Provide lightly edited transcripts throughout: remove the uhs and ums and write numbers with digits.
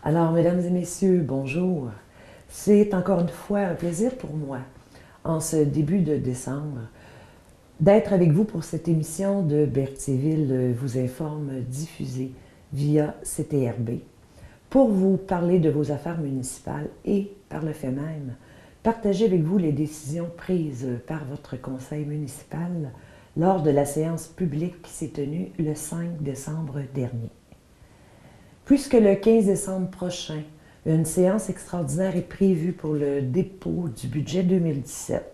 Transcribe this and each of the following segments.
Alors, mesdames et messieurs, bonjour. C'est encore une fois un plaisir pour moi, en ce début de décembre, d'être avec vous pour cette émission de Berthierville vous informe diffusée via CTRB, pour vous parler de vos affaires municipales et, par le fait même, partager avec vous les décisions prises par votre conseil municipal lors de la séance publique qui s'est tenue le 5 décembre dernier. Puisque le 15 décembre prochain, une séance extraordinaire est prévue pour le dépôt du budget 2017,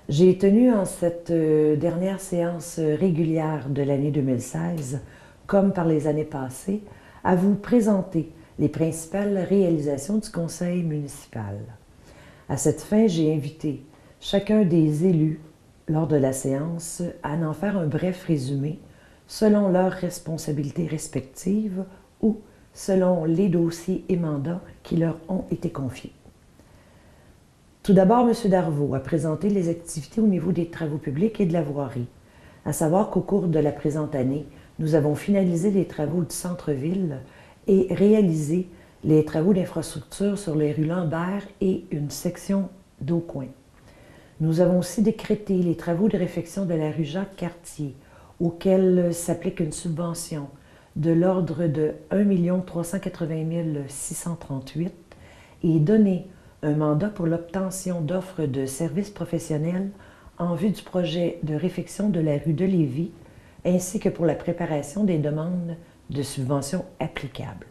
j'ai tenu en cette dernière séance régulière de l'année 2016, comme par les années passées, à vous présenter les principales réalisations du conseil municipal. À cette fin, j'ai invité chacun des élus lors de la séance à en faire un bref résumé selon leurs responsabilités respectives ou selon les dossiers et mandats qui leur ont été confiés. Tout d'abord, M. Darvaux a présenté les activités au niveau des travaux publics et de la voirie. À savoir qu'au cours de la présente année, nous avons finalisé les travaux du centre-ville et réalisé les travaux d'infrastructure sur les rues Lambert et une section d'Aucoin. Nous avons aussi décrété les travaux de réfection de la rue Jacques-Cartier, auxquels s'applique une subvention de l'ordre de 1 380 638 et donné un mandat pour l'obtention d'offres de services professionnels en vue du projet de réfection de la rue de Lévis, ainsi que pour la préparation des demandes de subventions applicables.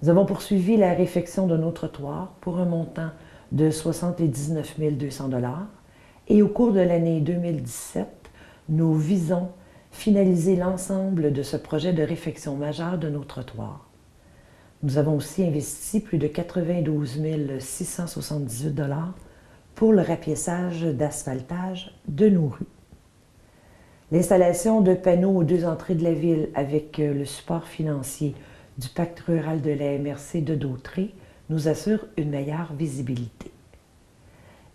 Nous avons poursuivi la réfection de nos trottoirs pour un montant de 79 200 $ et au cours de l'année 2017, nous visons finaliser l'ensemble de ce projet de réfection majeure de nos trottoirs. Nous avons aussi investi plus de 92 678 $ pour le rapiessage d'asphaltage de nos rues. L'installation de panneaux aux deux entrées de la ville avec le support financier du pacte rural de la MRC de Dautré nous assure une meilleure visibilité.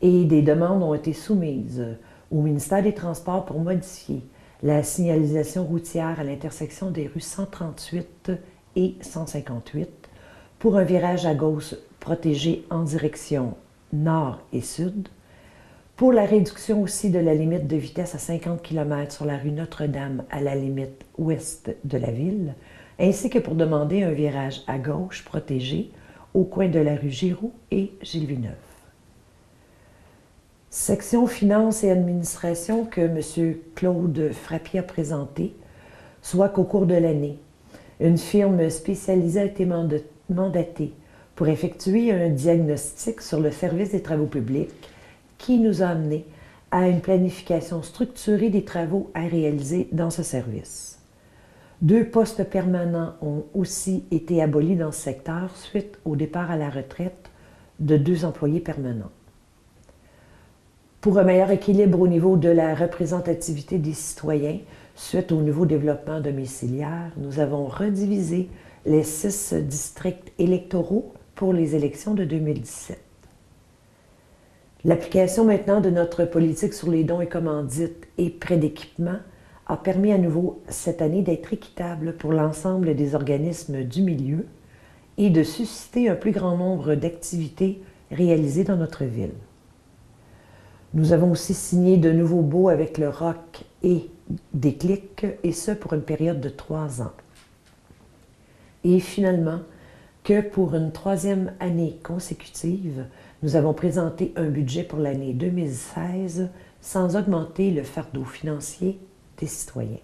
Et des demandes ont été soumises au ministère des Transports pour modifier la signalisation routière à l'intersection des rues 138 et 158 pour un virage à gauche protégé en direction nord et sud, pour la réduction aussi de la limite de vitesse à 50 km sur la rue Notre-Dame à la limite ouest de la ville, ainsi que pour demander un virage à gauche protégé au coin de la rue Giroux et Gilles Villeneuve. Section Finances et Administration que M. Claude Frappier a présentée, soit qu'au cours de l'année, une firme spécialisée a été mandatée pour effectuer un diagnostic sur le service des travaux publics qui nous a amené à une planification structurée des travaux à réaliser dans ce service. 2 postes permanents ont aussi été abolis dans ce secteur suite au départ à la retraite de 2 employés permanents. Pour un meilleur équilibre au niveau de la représentativité des citoyens, suite au nouveau développement domiciliaire, nous avons redivisé les 6 districts électoraux pour les élections de 2017. L'application maintenant de notre politique sur les dons et commandites et prêts d'équipement a permis à nouveau cette année d'être équitable pour l'ensemble des organismes du milieu et de susciter un plus grand nombre d'activités réalisées dans notre ville. Nous avons aussi signé de nouveaux baux avec le ROC et Déclic, et ce pour une période de 3 ans. Et finalement, que pour une 3e année consécutive, nous avons présenté un budget pour l'année 2016 sans augmenter le fardeau financier des citoyens.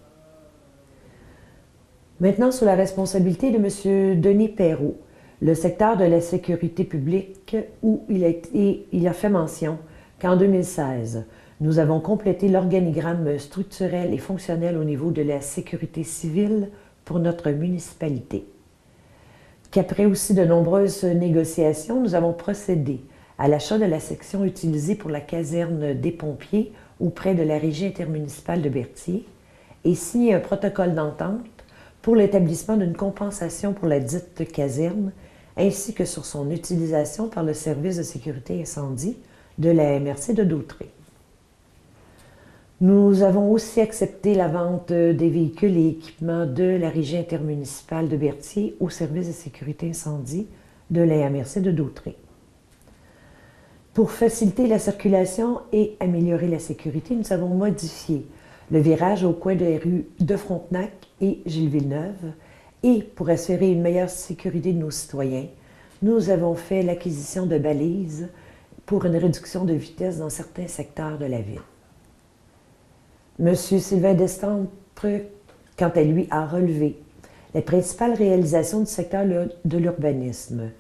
Maintenant, sous la responsabilité de M. Denis Perrault, le secteur de la sécurité publique, où il a fait mention qu'en 2016, nous avons complété l'organigramme structurel et fonctionnel au niveau de la sécurité civile pour notre municipalité. Qu'après aussi de nombreuses négociations, nous avons procédé à l'achat de la section utilisée pour la caserne des pompiers auprès de la Régie intermunicipale de Berthier et signé un protocole d'entente pour l'établissement d'une compensation pour la dite caserne ainsi que sur son utilisation par le service de sécurité incendie de la MRC de Dautré. Nous avons aussi accepté la vente des véhicules et équipements de la Régie intermunicipale de Berthier au service de sécurité incendie de la MRC de Dautré. Pour faciliter la circulation et améliorer la sécurité, nous avons modifié le virage au coin des rues de Frontenac et Gilles Villeneuve. Et pour assurer une meilleure sécurité de nos citoyens, nous avons fait l'acquisition de balises pour une réduction de vitesse dans certains secteurs de la ville. M. Sylvain Destampes, quant à lui, a relevé les principales réalisations du secteur de l'urbanisme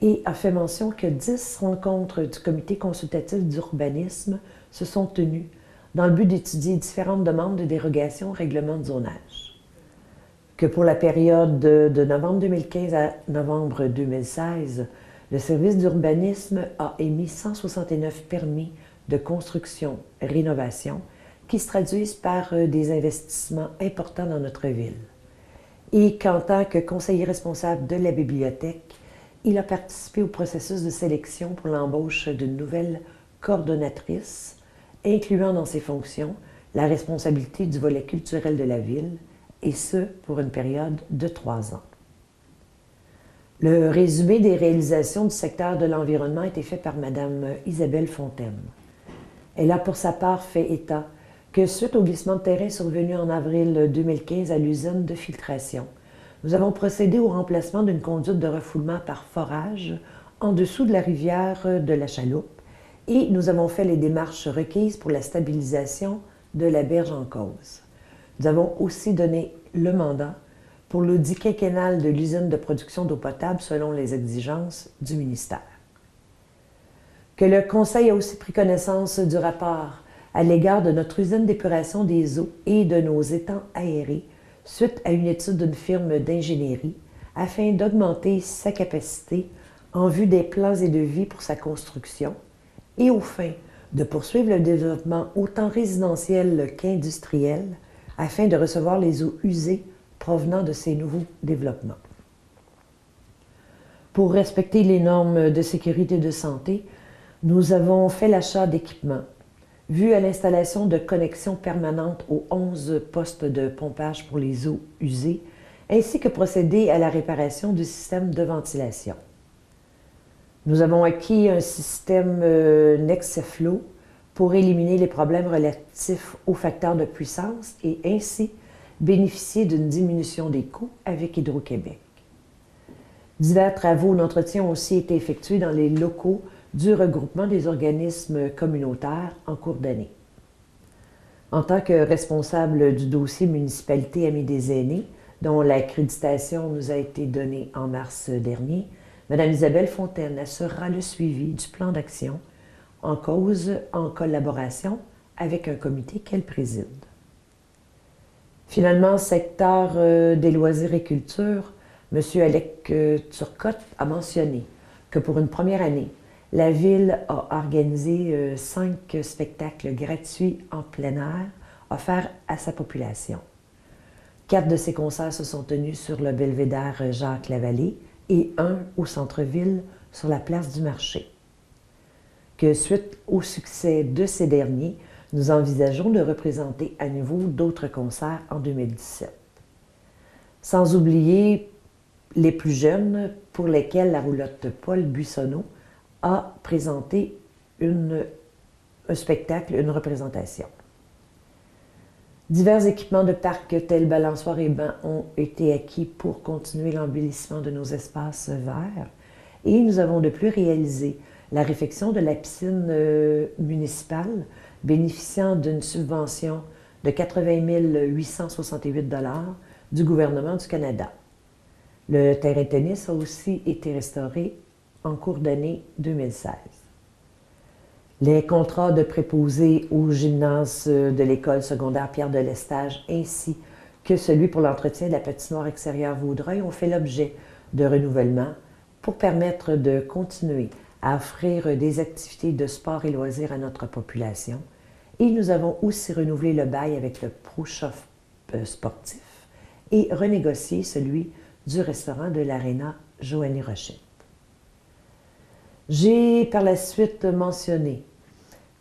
et a fait mention que 10 rencontres du comité consultatif d'urbanisme se sont tenues dans le but d'étudier différentes demandes de dérogation au règlement de zonage. Que pour la période de novembre 2015 à novembre 2016, le service d'urbanisme a émis 169 permis de construction-rénovation qui se traduisent par des investissements importants dans notre ville. Et qu'en tant que conseiller responsable de la bibliothèque, il a participé au processus de sélection pour l'embauche d'une nouvelle coordonnatrice, incluant dans ses fonctions la responsabilité du volet culturel de la ville, et ce, pour une période de 3 ans. Le résumé des réalisations du secteur de l'environnement a été fait par Mme Isabelle Fontaine. Elle a pour sa part fait état que suite au glissement de terrain survenu en avril 2015 à l'usine de filtration, nous avons procédé au remplacement d'une conduite de refoulement par forage en dessous de la rivière de la Chaloupe et nous avons fait les démarches requises pour la stabilisation de la berge en cause. Nous avons aussi donné le mandat pour l'audit quinquennal de l'usine de production d'eau potable selon les exigences du ministère. Que le Conseil a aussi pris connaissance du rapport à l'égard de notre usine d'épuration des eaux et de nos étangs aérés suite à une étude d'une firme d'ingénierie afin d'augmenter sa capacité en vue des plans et devis pour sa construction et aux fins de poursuivre le développement autant résidentiel qu'industriel afin de recevoir les eaux usées provenant de ces nouveaux développements. Pour respecter les normes de sécurité et de santé, nous avons fait l'achat d'équipements, vu à l'installation de connexions permanentes aux 11 postes de pompage pour les eaux usées, ainsi que procéder à la réparation du système de ventilation. Nous avons acquis un système Nexeflow pour éliminer les problèmes relatifs aux facteurs de puissance et ainsi bénéficier d'une diminution des coûts avec Hydro-Québec. Divers travaux d'entretien ont aussi été effectués dans les locaux du regroupement des organismes communautaires en cours d'année. En tant que responsable du dossier Municipalité Amis des aînés, dont l'accréditation nous a été donnée en mars dernier, Mme Isabelle Fontaine assurera le suivi du plan d'action en cause en collaboration avec un comité qu'elle préside. Finalement, secteur des loisirs et culture, M. Alec Turcotte a mentionné que pour une première année, la Ville a organisé 5 spectacles gratuits en plein air offerts à sa population. 4 de ces concerts se sont tenus sur le belvédère Jacques-Lavallée et un au centre-ville sur la place du marché. Que suite au succès de ces derniers, nous envisageons de représenter à nouveau d'autres concerts en 2017. Sans oublier les plus jeunes pour lesquels la roulotte Paul Buissonneau a présenté un spectacle, une représentation. Divers équipements de parc tels balançoires et bancs ont été acquis pour continuer l'embellissement de nos espaces verts et nous avons de plus réalisé la réfection de la piscine municipale bénéficiant d'une subvention de 80 868 $ du gouvernement du Canada. Le terrain de tennis a aussi été restauré en cours d'année 2016. Les contrats de préposés au gymnase de l'école secondaire Pierre de Lestage ainsi que celui pour l'entretien de la patinoire extérieure Vaudreuil ont fait l'objet de renouvellement pour permettre de continuer à offrir des activités de sport et loisirs à notre population. Et nous avons aussi renouvelé le bail avec le ProShop sportif et renégocié celui du restaurant de l'Aréna Joanie Rochette. J'ai par la suite mentionné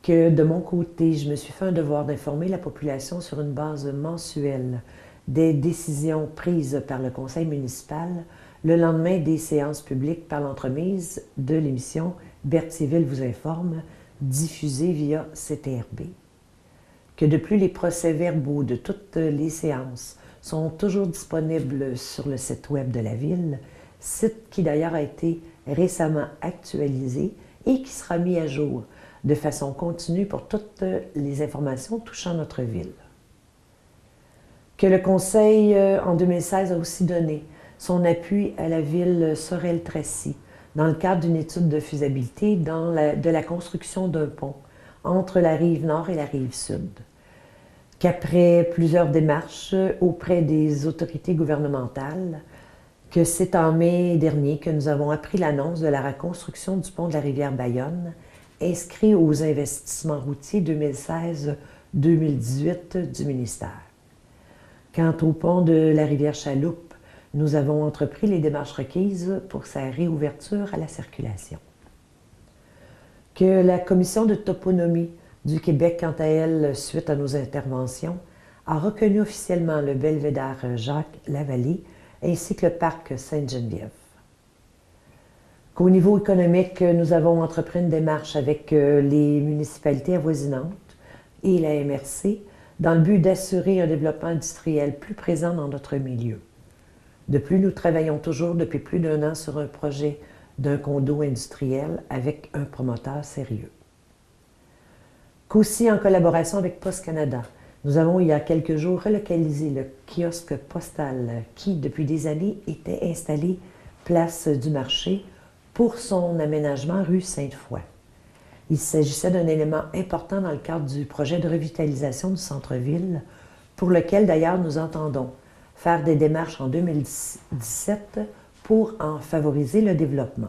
que de mon côté, je me suis fait un devoir d'informer la population sur une base mensuelle des décisions prises par le conseil municipal le lendemain des séances publiques par l'entremise de l'émission Berthierville vous informe, diffusée via CTRB. Que de plus, les procès-verbaux de toutes les séances sont toujours disponibles sur le site web de la Ville, site qui d'ailleurs a été récemment actualisé et qui sera mis à jour de façon continue pour toutes les informations touchant notre Ville. Que le Conseil, en 2016, a aussi donné son appui à la Ville Sorel-Tracy dans le cadre d'une étude de faisabilité de la construction d'un pont entre la rive nord et la rive sud. Qu'après plusieurs démarches auprès des autorités gouvernementales, que c'est en mai dernier que nous avons appris l'annonce de la reconstruction du pont de la rivière Bayonne, inscrit aux investissements routiers 2016-2018 du ministère. Quant au pont de la rivière Chaloupe, nous avons entrepris les démarches requises pour sa réouverture à la circulation. Que la Commission de toponymie du Québec, quant à elle, suite à nos interventions, a reconnu officiellement le belvédère Jacques-Lavallée ainsi que le parc Sainte-Geneviève. Qu'au niveau économique, nous avons entrepris une démarche avec les municipalités avoisinantes et la MRC dans le but d'assurer un développement industriel plus présent dans notre milieu. De plus, nous travaillons toujours depuis plus d'1 an sur un projet d'un condo industriel avec un promoteur sérieux. Qu'aussi, en collaboration avec Post Canada, nous avons il y a quelques jours relocalisé le kiosque postal qui, depuis des années, était installé place du marché pour son aménagement rue Sainte-Foy. Il s'agissait d'un élément important dans le cadre du projet de revitalisation du centre-ville, pour lequel d'ailleurs nous entendons faire des démarches en 2017 pour en favoriser le développement.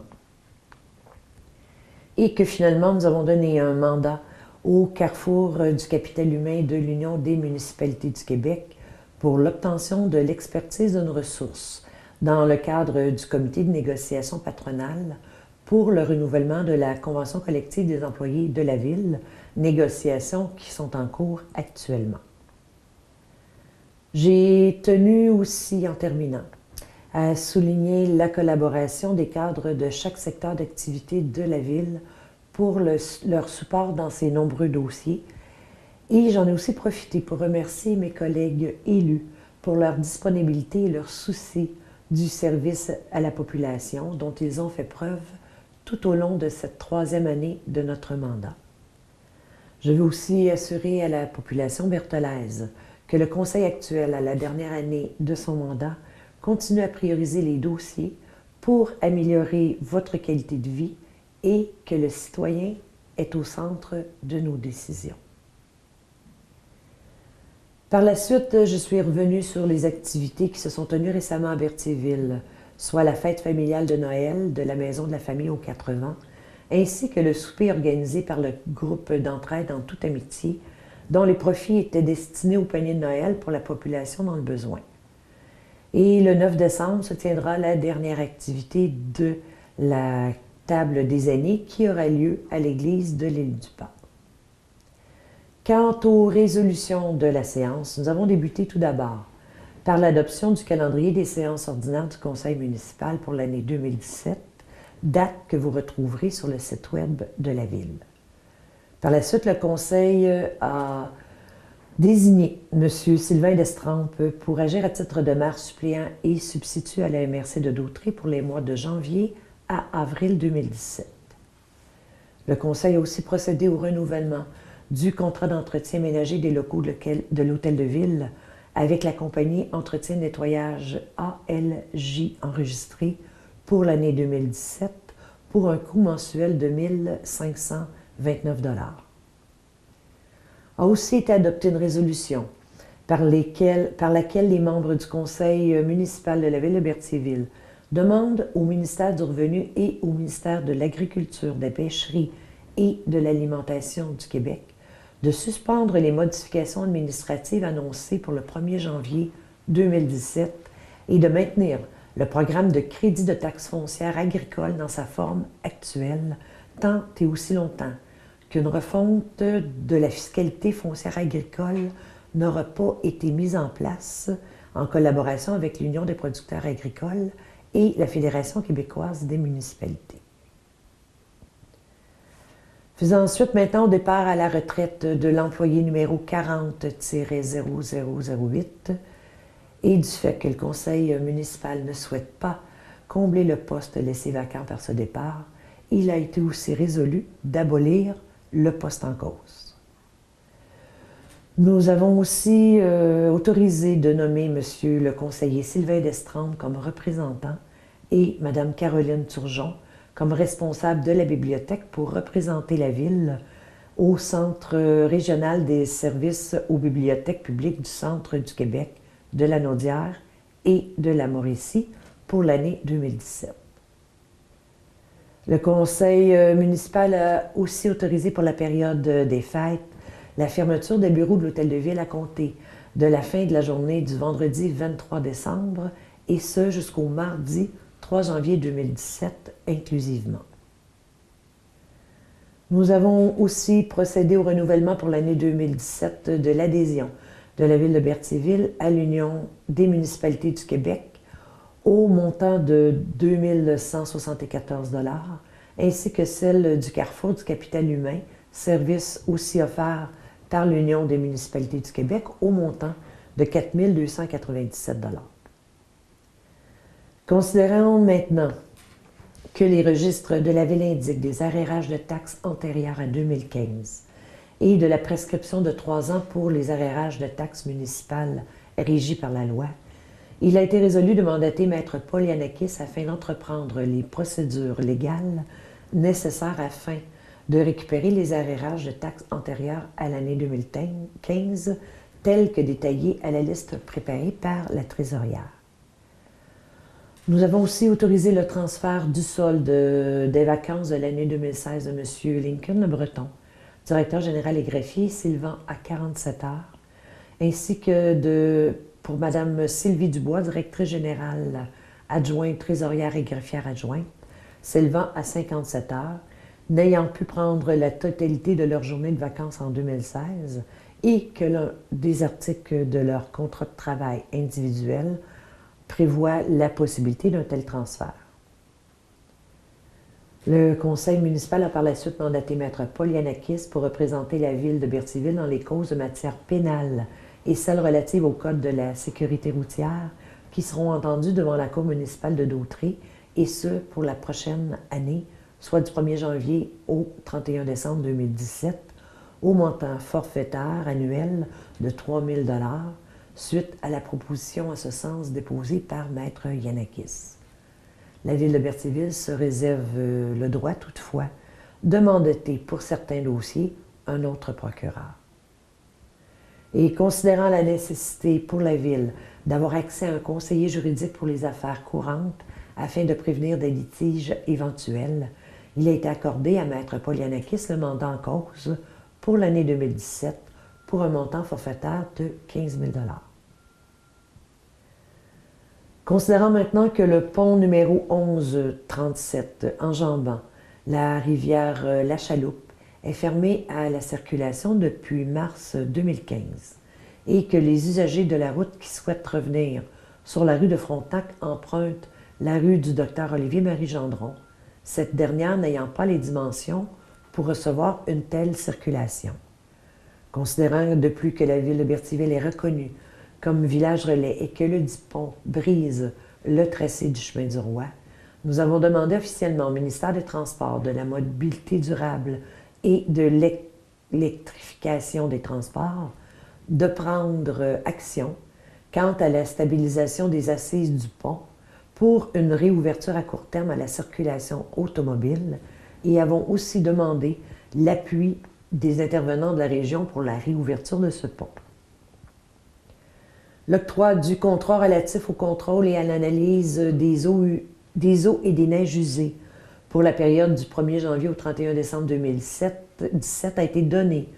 Et que finalement nous avons donné un mandat au carrefour du capital humain de l'Union des municipalités du Québec pour l'obtention de l'expertise d'une ressource dans le cadre du comité de négociation patronale pour le renouvellement de la convention collective des employés de la Ville, négociations qui sont en cours actuellement. J'ai tenu aussi, en terminant, à souligner la collaboration des cadres de chaque secteur d'activité de la Ville pour leur support dans ces nombreux dossiers. Et j'en ai aussi profité pour remercier mes collègues élus pour leur disponibilité et leur souci du service à la population dont ils ont fait preuve tout au long de cette 3e année de notre mandat. Je veux aussi assurer à la population berthelaise que le Conseil actuel, à la dernière année de son mandat, continue à prioriser les dossiers pour améliorer votre qualité de vie et que le citoyen est au centre de nos décisions. Par la suite, je suis revenue sur les activités qui se sont tenues récemment à Berthierville, soit la fête familiale de Noël de la Maison de la Famille aux 4 vents, ainsi que le souper organisé par le groupe d'entraide en toute amitié, dont les profits étaient destinés au panier de Noël pour la population dans le besoin. Et le 9 décembre se tiendra la dernière activité de la table des aînés qui aura lieu à l'église de l'île du Pas. Quant aux résolutions de la séance, nous avons débuté tout d'abord par l'adoption du calendrier des séances ordinaires du Conseil municipal pour l'année 2017, date que vous retrouverez sur le site web de la Ville. Par la suite, le Conseil a désigné M. Sylvain Destrempes pour agir à titre de maire suppléant et substitut à la MRC de Dautrey pour les mois de janvier à avril 2017. Le Conseil a aussi procédé au renouvellement du contrat d'entretien ménager des locaux de l'Hôtel de Ville avec la compagnie Entretien-Nettoyage ALJ enregistrée pour l'année 2017 pour un coût mensuel de 1 529 $. A aussi été adoptée une résolution par laquelle les membres du Conseil municipal de la Ville de Berthierville demandent au ministère du Revenu et au ministère de l'Agriculture, de la Pêcherie et de l'Alimentation du Québec de suspendre les modifications administratives annoncées pour le 1er janvier 2017 et de maintenir le programme de crédit de taxes foncières agricoles dans sa forme actuelle, tant et aussi longtemps qu'une refonte de la fiscalité foncière agricole n'aura pas été mise en place en collaboration avec l'Union des producteurs agricoles et la Fédération québécoise des municipalités. Faisant suite maintenant au départ à la retraite de l'employé numéro 40-0008 et du fait que le conseil municipal ne souhaite pas combler le poste laissé vacant par ce départ, il a été aussi résolu d'abolir le poste en cause. Nous avons aussi autorisé de nommer M. le conseiller Sylvain Destrande comme représentant et Mme Caroline Turgeon comme responsable de la bibliothèque pour représenter la Ville au Centre régional des services aux bibliothèques publiques du Centre du Québec, de la Naudière et de la Mauricie pour l'année 2017. Le conseil municipal a aussi autorisé pour la période des fêtes la fermeture des bureaux de l'Hôtel de Ville à compter de la fin de la journée du vendredi 23 décembre et ce jusqu'au mardi 3 janvier 2017 inclusivement. Nous avons aussi procédé au renouvellement pour l'année 2017 de l'adhésion de la Ville de Berthierville à l'Union des municipalités du Québec au montant de 2 174 $ ainsi que celle du Carrefour du capital humain, service aussi offert par l'Union des municipalités du Québec au montant de 4 297 $. Considérons maintenant que les registres de la Ville indiquent des arrérages de taxes antérieurs à 2015 et de la prescription de 3 ans pour les arrérages de taxes municipales régis par la loi, il a été résolu de mandater Maître Paul Yanakis afin d'entreprendre les procédures légales nécessaires afin de récupérer les arrérages de taxes antérieures à l'année 2015 tels que détaillés à la liste préparée par la trésorière. Nous avons aussi autorisé le transfert du solde des vacances de l'année 2016 de M. Lincoln Le Breton, directeur général et greffier, s'élevant à 47 heures, ainsi que pour Mme Sylvie Dubois, directrice générale adjointe, trésorière et greffière adjointe, s'élevant à 57 heures, n'ayant pu prendre la totalité de leur journée de vacances en 2016 et que l'un des articles de leur contrat de travail individuel prévoit la possibilité d'un tel transfert. Le conseil municipal a par la suite mandaté Maître Paul Yanakis pour représenter la Ville de Berthierville dans les causes de matière pénale et celles relatives au Code de la sécurité routière qui seront entendues devant la Cour municipale de Dautré et ce pour la prochaine année, soit du 1er janvier au 31 décembre 2017, au montant forfaitaire annuel de 3 000 $ suite à la proposition en ce sens déposée par Maître Yanakis. La Ville de Berthierville se réserve le droit, toutefois, de mandater pour certains dossiers un autre procureur. Et considérant la nécessité pour la Ville d'avoir accès à un conseiller juridique pour les affaires courantes afin de prévenir des litiges éventuels, il a été accordé à Maître Paul Yanakis le mandat en cause pour l'année 2017 pour un montant forfaitaire de 15 000 $. Considérant maintenant que le pont numéro 1137 enjambant la rivière La Chaloupe est fermé à la circulation depuis mars 2015 et que les usagers de la route qui souhaitent revenir sur la rue de Frontenac empruntent la rue du Dr Olivier-Marie Gendron, cette dernière n'ayant pas les dimensions pour recevoir une telle circulation. Considérant de plus que la Ville de Berthierville est reconnue comme village relais et que le dit pont brise le tracé du chemin du Roi, nous avons demandé officiellement au ministère des Transports, de la mobilité durable et de l'électrification des transports de prendre action quant à la stabilisation des assises du pont pour une réouverture à court terme à la circulation automobile et avons aussi demandé l'appui des intervenants de la région pour la réouverture de ce pont. L'octroi du contrat relatif au contrôle et à l'analyse des eaux et des neiges usées pour la période du 1er janvier au 31 décembre 2017 a été donné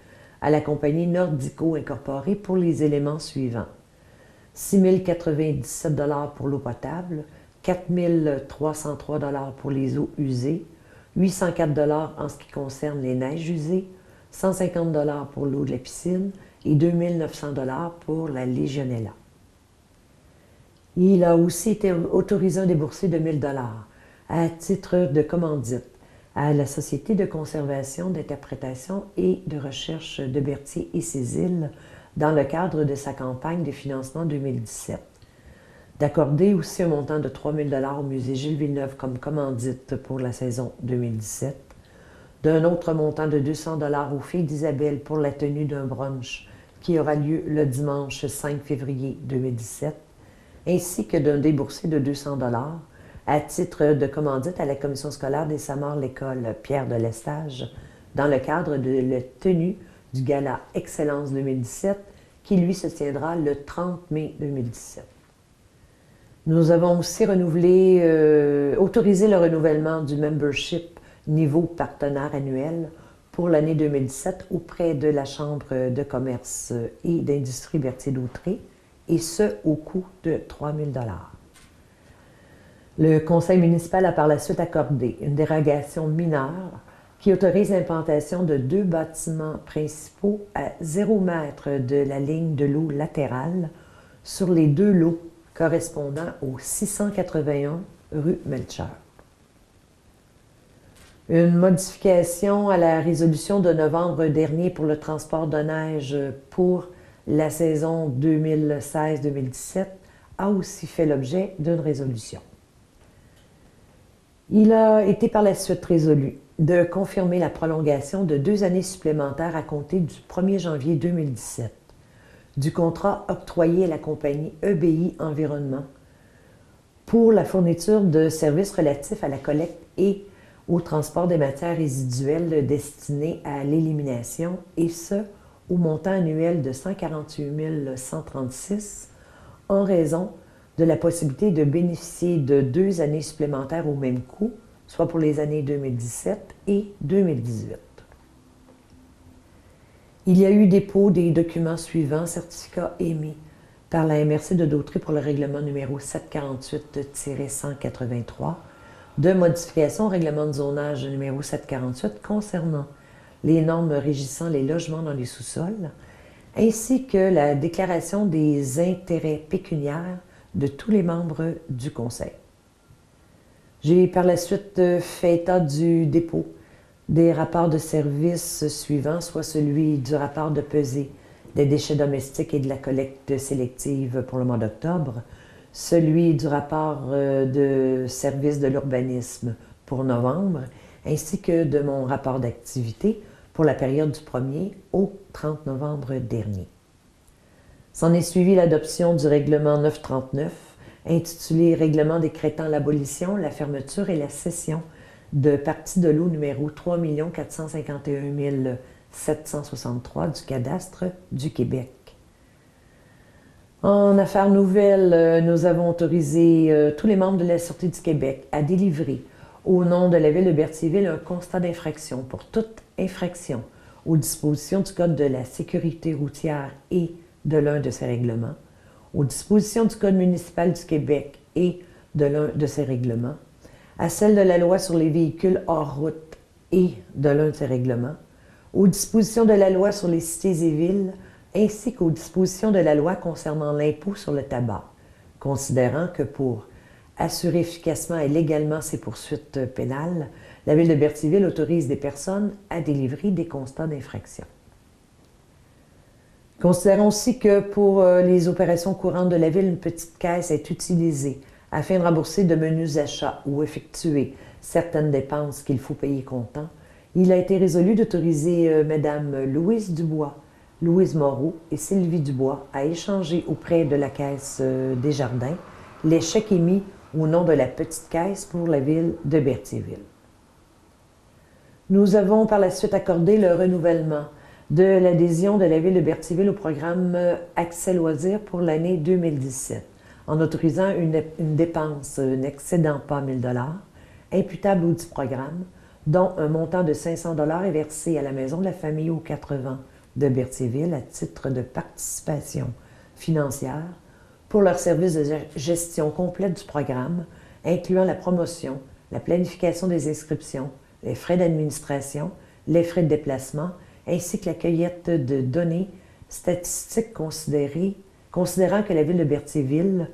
à la compagnie Nordico Incorporée pour les éléments suivants. 6 097 $ pour l'eau potable, 4 303 $ pour les eaux usées, 804 $ en ce qui concerne les neiges usées, 150 pour l'eau de la piscine et 2 900 pour la Legionella. Il a aussi été autorisé à débourser de 1 000 à titre de commandite à la Société de conservation, d'interprétation et de recherche de Berthier et ses îles dans le cadre de sa campagne de financement 2017. D'accorder aussi un montant de 3 000 au musée Gilles Villeneuve comme commandite pour la saison 2017, d'un autre montant de 200 aux filles d'Isabelle pour la tenue d'un brunch qui aura lieu le dimanche 5 février 2017, ainsi que d'un déboursé de 200 à titre de commandite à la commission scolaire des Samars l'école Pierre de Lestage dans le cadre de la tenue du Gala Excellence 2017 qui lui se tiendra le 30 mai 2017. Nous avons aussi autorisé le renouvellement du membership niveau partenaire annuel pour l'année 2017 auprès de la Chambre de commerce et d'industrie Berthier-d'Autrey, et ce au coût de 3 000 $. Le conseil municipal a par la suite accordé une dérogation mineure qui autorise l'implantation de 2 bâtiments principaux à 0 mètre de la ligne de l'eau latérale sur les 2 lots correspondant au 681 rue Melcher. Une modification à la résolution de novembre dernier pour le transport de neige pour la saison 2016-2017 a aussi fait l'objet d'une résolution. Il a été par la suite résolu de confirmer la prolongation de 2 années supplémentaires à compter du 1er janvier 2017 du contrat octroyé à la compagnie EBI Environnement pour la fourniture de services relatifs à la collecte et au transport des matières résiduelles destinées à l'élimination, et ce, au montant annuel de 148 136 en raison de la possibilité de bénéficier de 2 années supplémentaires au même coût, soit pour les années 2017 et 2018. Il y a eu dépôt des documents suivants, certificats émis par la MRC de Dautrey pour le règlement numéro 748-183, de modification au règlement de zonage numéro 748 concernant les normes régissant les logements dans les sous-sols, ainsi que la déclaration des intérêts pécuniaires de tous les membres du Conseil. J'ai par la suite fait état du dépôt des rapports de services suivants, soit celui du rapport de pesée des déchets domestiques et de la collecte sélective pour le mois d'octobre, celui du rapport de service de l'urbanisme pour novembre, ainsi que de mon rapport d'activité pour la période du 1er au 30 novembre dernier. S'en est suivi l'adoption du règlement 939, intitulé « Règlement décrétant l'abolition, la fermeture et la cession de parties de l'eau numéro 3 451 763 du cadastre du Québec ». En affaires nouvelles, nous avons autorisé tous les membres de la Sûreté du Québec à délivrer au nom de la Ville de Berthierville un constat d'infraction pour toute infraction aux dispositions du Code de la sécurité routière et de l'un de ses règlements, aux dispositions du Code municipal du Québec et de l'un de ses règlements, à celle de la loi sur les véhicules hors route et de l'un de ses règlements, aux dispositions de la loi sur les cités et villes, ainsi qu'aux dispositions de la loi concernant l'impôt sur le tabac, considérant que pour assurer efficacement et légalement ses poursuites pénales, la Ville de Berthierville autorise des personnes à délivrer des constats d'infraction. Considérons aussi que pour les opérations courantes de la Ville, une petite caisse est utilisée afin de rembourser de menus achats ou effectuer certaines dépenses qu'il faut payer comptant. Il a été résolu d'autoriser Mme Louise Dubois, Louise Moreau et Sylvie Dubois à échanger auprès de la Caisse des Jardins les chèques émis au nom de la petite caisse pour la Ville de Berthierville. Nous avons par la suite accordé le renouvellement de l'adhésion de la Ville de Berthierville au programme Accès loisirs pour l'année 2017, en autorisant une dépense n'excédant pas 1 000 $ imputable au dit programme, dont un montant de 500 $ est versé à la Maison de la famille aux 80 de Berthierville à titre de participation financière pour leur service de gestion complète du programme, incluant la promotion, la planification des inscriptions, les frais d'administration, les frais de déplacement ainsi que la cueillette de données statistiques considérant que la ville de Berthierville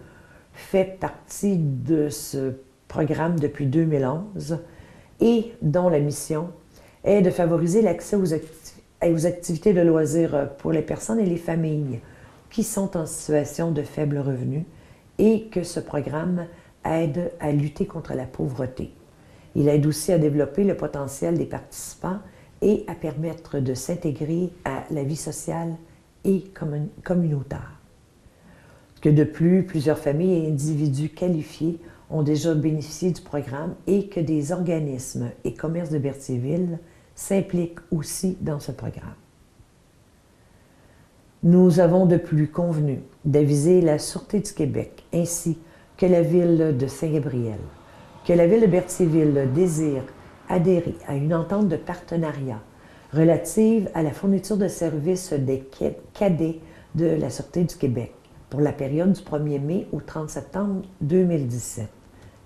fait partie de ce programme depuis 2011 et dont la mission est de favoriser l'accès aux activités de loisirs pour les personnes et les familles qui sont en situation de faible revenu et que ce programme aide à lutter contre la pauvreté. Il aide aussi à développer le potentiel des participants et à permettre de s'intégrer à la vie sociale et communautaire. Que de plus, plusieurs familles et individus qualifiés ont déjà bénéficié du programme et que des organismes et commerces de Berthierville s'impliquent aussi dans ce programme. Nous avons de plus convenu d'aviser la Sûreté du Québec ainsi que la Ville de Saint-Gabriel que la Ville de Berthierville désire adhérer à une entente de partenariat relative à la fourniture de services des cadets de la Sûreté du Québec pour la période du 1er mai au 30 septembre 2017,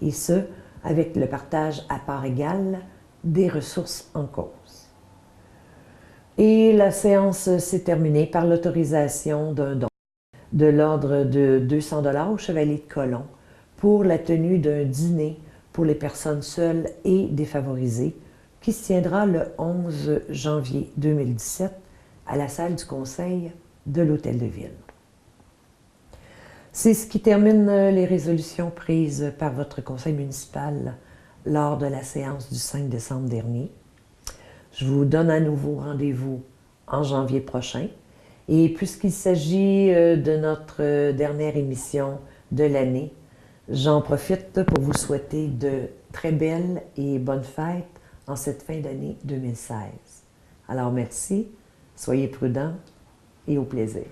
et ce, avec le partage à part égale des ressources en cause. Et la séance s'est terminée par l'autorisation d'un don de l'ordre de 200 $ au Chevalier de Colomb pour la tenue d'un dîner pour les personnes seules et défavorisées qui se tiendra le 11 janvier 2017 à la salle du Conseil de l'Hôtel de Ville. C'est ce qui termine les résolutions prises par votre conseil municipal lors de la séance du 5 décembre dernier. Je vous donne à nouveau rendez-vous en janvier prochain. Et puisqu'il s'agit de notre dernière émission de l'année, j'en profite pour vous souhaiter de très belles et bonnes fêtes en cette fin d'année 2016. Alors merci, soyez prudents et au plaisir.